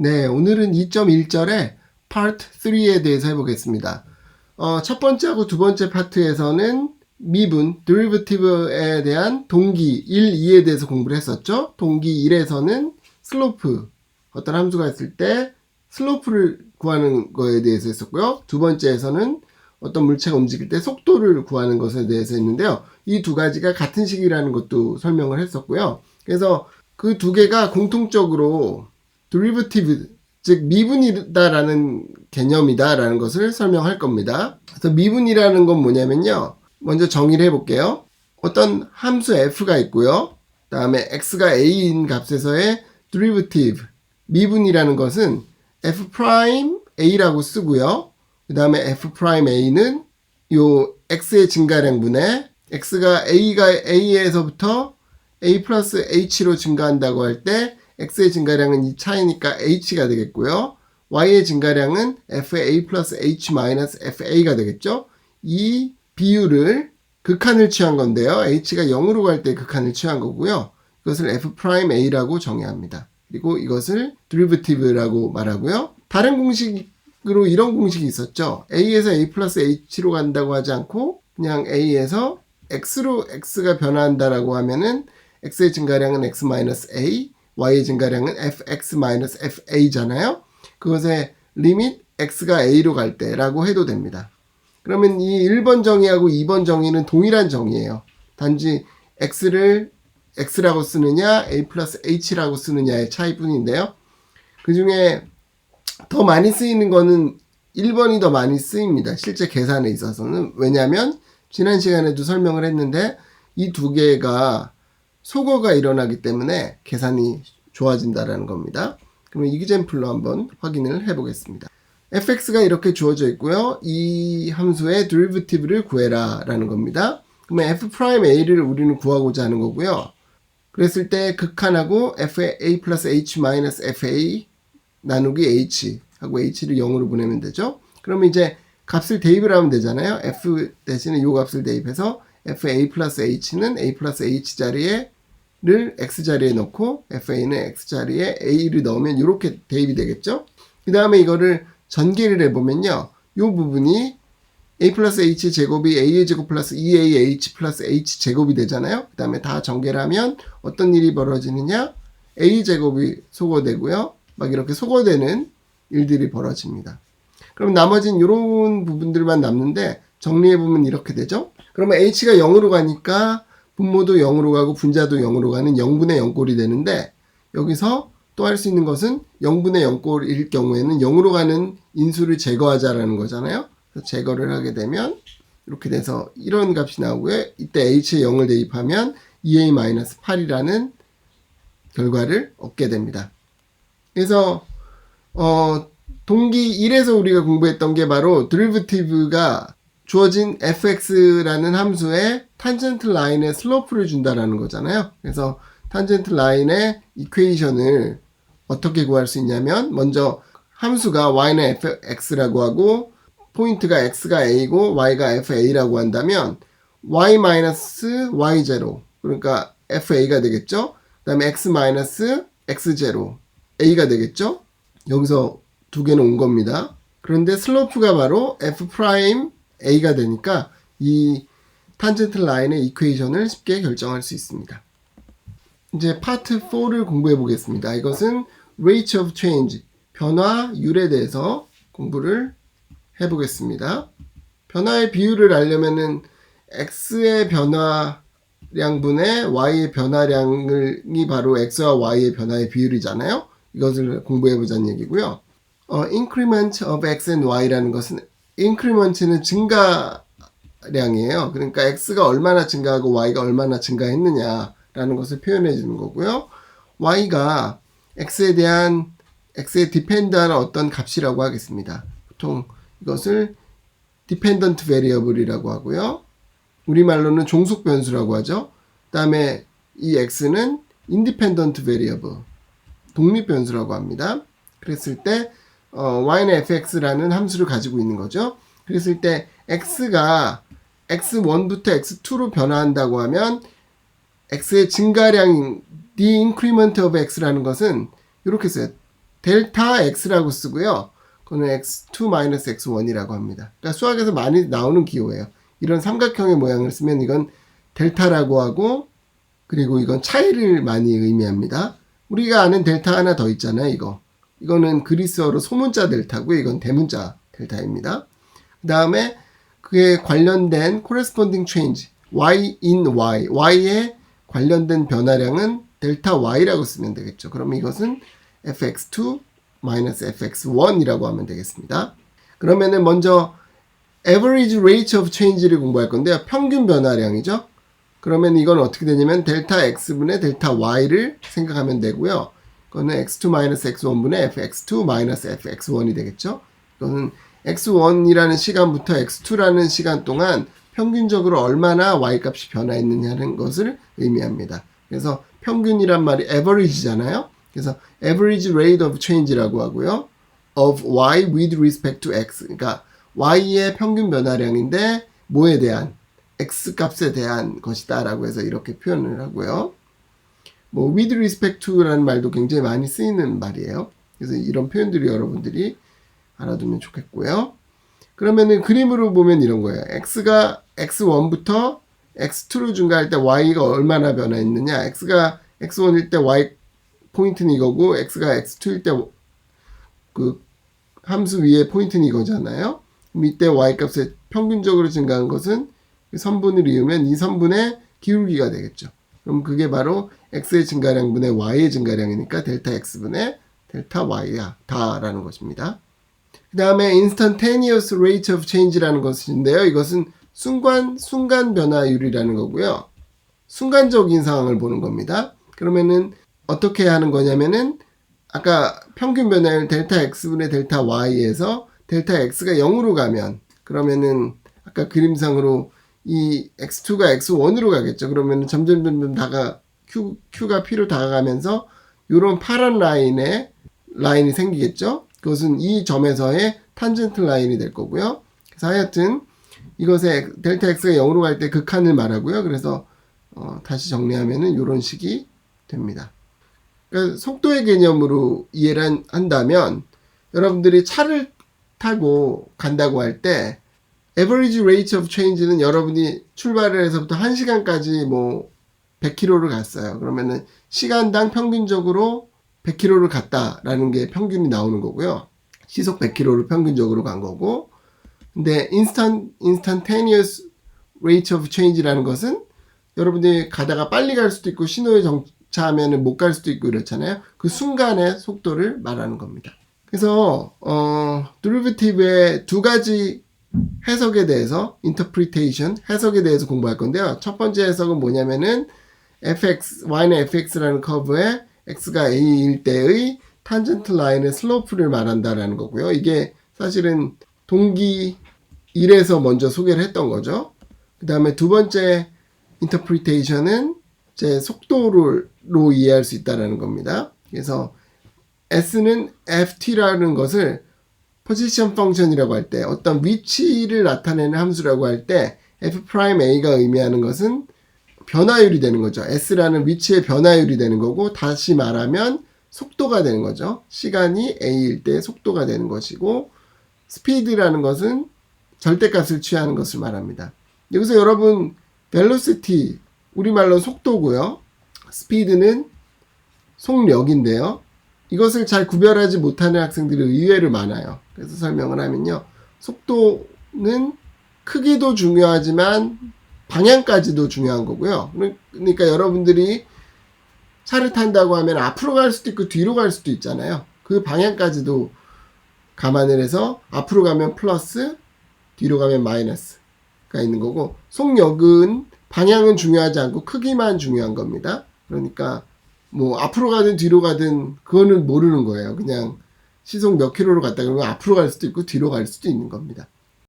네, 오늘은 2.1절의 파트 3에 대해서 해보겠습니다. 첫 번째하고 두 번째 파트에서는 미분, derivative에 대한 동기 1, 2에 대해서 공부를 했었죠. 동기 1에서는 슬로프, 어떤 함수가 있을 때 슬로프를 구하는 거에 대해서 했었고요. 두 번째에서는 어떤 물체가 움직일 때 속도를 구하는 것에 대해서 했는데요. 이 두 가지가 같은 식이라는 것도 설명을 했었고요. 그래서 그 두 개가 공통적으로 derivative, 즉 미분이다라는 개념이다라는 것을 설명할 겁니다. 그래서 미분이라는 건 뭐냐면요. 먼저 정의를 해볼게요. 어떤 함수 f가 있고요. 그 다음에 x가 a인 값에서의 derivative, 미분이라는 것은 f'a라고 쓰고요. 그 다음에 f'a는 요 x의 증가량분에 x가 a에서부터 a 플러스 h로 증가한다고 할 때 x의 증가량은 이 차이니까 h가 되겠고요. y의 증가량은 fa 플러스 h 마이너스 fa가 되겠죠. 이 비율을 극한을 취한 건데요. h가 0으로 갈 때 극한을 취한 거고요. 이것을 f'a라고 정의합니다. 그리고 이것을 derivative라고 말하고요. 다른 공식으로 이런 공식이 있었죠. a에서 a 플러스 h로 간다고 하지 않고 그냥 a에서 x로 x가 변화한다라고 하면은 x의 증가량은 x 마이너스 a, y의 증가량은 fx 마이너스 fa잖아요. 그것의 리밋 x가 a로 갈 때라고 해도 됩니다. 그러면 이 1번 정의하고 2번 정의는 동일한 정의예요. 단지 x를 x라고 쓰느냐 a 플러스 h라고 쓰느냐의 차이뿐인데요. 그 중에 더 많이 쓰이는 거는 1번이 더 많이 쓰입니다. 실제 계산에 있어서는. 왜냐하면 지난 시간에도 설명을 했는데 이 두 개가 소거가 일어나기 때문에 계산이 좋아진다라는 겁니다. 그러면 이그젬플로 한번 확인을 해보겠습니다. fx가 이렇게 주어져 있고요. 이 함수의 derivative를 구해라 라는 겁니다. 그러면 f'a를 우리는 구하고자 하는 거고요. 그랬을 때 극한하고 fa 플러스 h 마이너스 fa 나누기 h 하고 h를 0으로 보내면 되죠. 그러면 이제 값을 대입을 하면 되잖아요. f 대신에 이 값을 대입해서 fa 플러스 h는 a 플러스 h 자리를 x 자리에 넣고 fa는 x 자리에 a를 넣으면 이렇게 대입이 되겠죠. 그 다음에 이거를 전개를 해보면요. 이 부분이 a 플러스 h 제곱이 a의 제곱 플러스 2ah 플러스 h 제곱이 되잖아요. 그 다음에 다 전개를 하면 어떤 일이 벌어지느냐. a 제곱이 소거되고요. 막 이렇게 소거되는 일들이 벌어집니다. 그럼 나머진 이런 부분들만 남는데 정리해보면 이렇게 되죠. 그러면 h가 0으로 가니까 분모도 0으로 가고 분자도 0으로 가는 0분의 0꼴이 되는데 여기서 또 할 수 있는 것은 0분의 0꼴일 경우에는 0으로 가는 인수를 제거하자라는 거잖아요. 그래서 제거를 하게 되면 이렇게 돼서 이런 값이 나오고요. 이때 h에 0을 대입하면 2a-8이라는 결과를 얻게 됩니다. 그래서 동기 1에서 우리가 공부했던 게 바로 derivative가 주어진 fx라는 함수의 탄젠트 라인의 슬로프를 준다라는 거잖아요. 그래서 탄젠트 라인의 이퀘이션을 어떻게 구할 수 있냐면 먼저 함수가 y는 fx라고 하고 포인트가 x가 a고 y가 fa라고 한다면 y-y0 그러니까 fa가 되겠죠. 그 다음에 x-x0 a가 되겠죠. 여기서 두 개는 온 겁니다. 그런데 슬로프가 바로 f'a가 되니까 이 탄젠트 라인의 이퀘이션을 쉽게 결정할 수 있습니다. 이제 파트 4를 공부해 보겠습니다. 이것은 rate of change, 변화율에 대해서 공부를 해 보겠습니다. 변화의 비율을 알려면은 x의 변화량분의 y의 변화량이 바로 x와 y의 변화의 비율이잖아요. 이것을 공부해 보자는 얘기고요. increment of x and y라는 것은 increment는 증가량이에요. 그러니까 x가 얼마나 증가하고 y가 얼마나 증가했느냐라는 것을 표현해 주는 거고요. y가 x에 depend한 어떤 값이라고 하겠습니다. 보통 이것을 dependent variable이라고 하고요. 우리말로는 종속 변수라고 하죠. 그 다음에 이 x는 independent variable, 독립 변수라고 합니다. 그랬을 때 y는 fx라는 함수를 가지고 있는 거죠. 그랬을 때 x가 x1부터 x2로 변화한다고 하면 x의 증가량 the increment of x라는 것은 이렇게 써요. 델타 x라고 쓰고요. 그거는 x2-x1이라고 합니다. 그러니까 수학에서 많이 나오는 기호예요. 이런 삼각형의 모양을 쓰면 이건 델타라고 하고, 그리고 이건 차이를 많이 의미합니다. 우리가 아는 델타 하나 더 있잖아요, 이거는 그리스어로 소문자 델타고요. 이건 대문자 델타입니다. 그 다음에 그에 관련된 corresponding change, y in y, y에 관련된 변화량은 델타 y라고 쓰면 되겠죠. 그러면 이것은 fx2 fx1이라고 하면 되겠습니다. 그러면은 먼저 average rate of change를 공부할 건데요. 평균 변화량이죠. 그러면 이건 어떻게 되냐면 델타 x분의 델타 y를 생각하면 되고요. 이거는 x2 x1분의 fx2 fx1이 되겠죠. 이거는 x1이라는 시간부터 x2라는 시간 동안 평균적으로 얼마나 y값이 변화했느냐는 것을 의미합니다. 그래서 평균이란 말이 average잖아요. 그래서 average rate of change라고 하고요. of y with respect to x. 그러니까 y의 평균 변화량인데 뭐에 대한? x 값에 대한 것이다 라고 해서 이렇게 표현을 하고요. 뭐 with respect to라는 말도 굉장히 많이 쓰이는 말이에요. 그래서 이런 표현들이 여러분들이 알아두면 좋겠고요. 그러면은 그림으로 보면 이런 거예요. x가 x1부터 x2로 증가할 때 y가 얼마나 변화했느냐. x가 x1일 때 y 포인트는 이거고 x가 x2일 때 그 함수 위에 포인트는 이거잖아요. 이때 y값의 평균적으로 증가한 것은 선분을 이으면 이 선분의 기울기가 되겠죠. 그럼 그게 바로 x의 증가량분의 y의 증가량이니까 델타 x분의 델타 y야 다라는 것입니다. 그 다음에 instantaneous rate of change라는 것인데요. 이것은 순간 변화율이라는 거고요. 순간적인 상황을 보는 겁니다. 그러면은 어떻게 하는 거냐면은 아까 평균 변화율 델타 x분의 델타 y에서 델타 x가 0으로 가면 그러면은 아까 그림상으로 이 x2가 x1으로 가겠죠. 그러면 점점 q가 p로 다가가면서 이런 파란 라인이 생기겠죠. 그것은 이 점에서의 탄젠트 라인이 될 거고요. 그래서 하여튼 이것에 델타 x가 0으로 갈 때 극한을 말하고요. 그래서 다시 정리하면은 이런 식이 됩니다. 그러니까 속도의 개념으로 이해를 한다면 여러분들이 차를 타고 간다고 할 때 average rate of change는 여러분이 출발을 해서부터 1시간까지 뭐 100km를 갔어요. 그러면은 시간당 평균적으로 100km를 갔다라는 게 평균이 나오는 거고요. 시속 100km를 평균적으로 간 거고. 근데 instantaneous rate of change라는 것은 여러분들이 가다가 빨리 갈 수도 있고 신호에 정차하면 못 갈 수도 있고 이렇잖아요. 그 순간의 속도를 말하는 겁니다. 그래서 derivative의 두 가지 해석에 대해서 interpretation, 해석에 대해서 공부할 건데요. 첫 번째 해석은 뭐냐면은 y는 fx라는 커브에 x가 a일 때의 탄젠트 라인의 슬로프를 말한다라는 거고요. 이게 사실은 동기 1에서 먼저 소개를 했던 거죠. 그 다음에 두 번째 interpretation은 이제 속도로 이해할 수 있다라는 겁니다. 그래서 s는 ft라는 것을 포지션 펑션이라고 할 때 어떤 위치를 나타내는 함수라고 할 때 f'a가 의미하는 것은 변화율이 되는 거죠. s라는 위치의 변화율이 되는 거고 다시 말하면 속도가 되는 거죠. 시간이 a일 때 속도가 되는 것이고 스피드라는 것은 절대값을 취하는 것을 말합니다. 여기서 여러분 velocity 우리말로 속도고요. 스피드는 속력인데요. 이것을 잘 구별하지 못하는 학생들이 의외로 많아요. 그래서 설명을 하면요. 속도는 크기도 중요하지만 방향까지도 중요한 거고요. 그러니까 여러분들이 차를 탄다고 하면 앞으로 갈 수도 있고 뒤로 갈 수도 있잖아요. 그 방향까지도 감안을 해서 앞으로 가면 플러스, 뒤로 가면 마이너스가 있는 거고 속력은 방향은 중요하지 않고 크기만 중요한 겁니다. 그러니까 뭐 앞으로 가든 뒤로 가든 그거는 모르는 거예요. 그냥 시속 몇 킬로로 갔다 그러면 앞으로 갈 수도 있고 뒤로 갈 수도 있는 겁니다.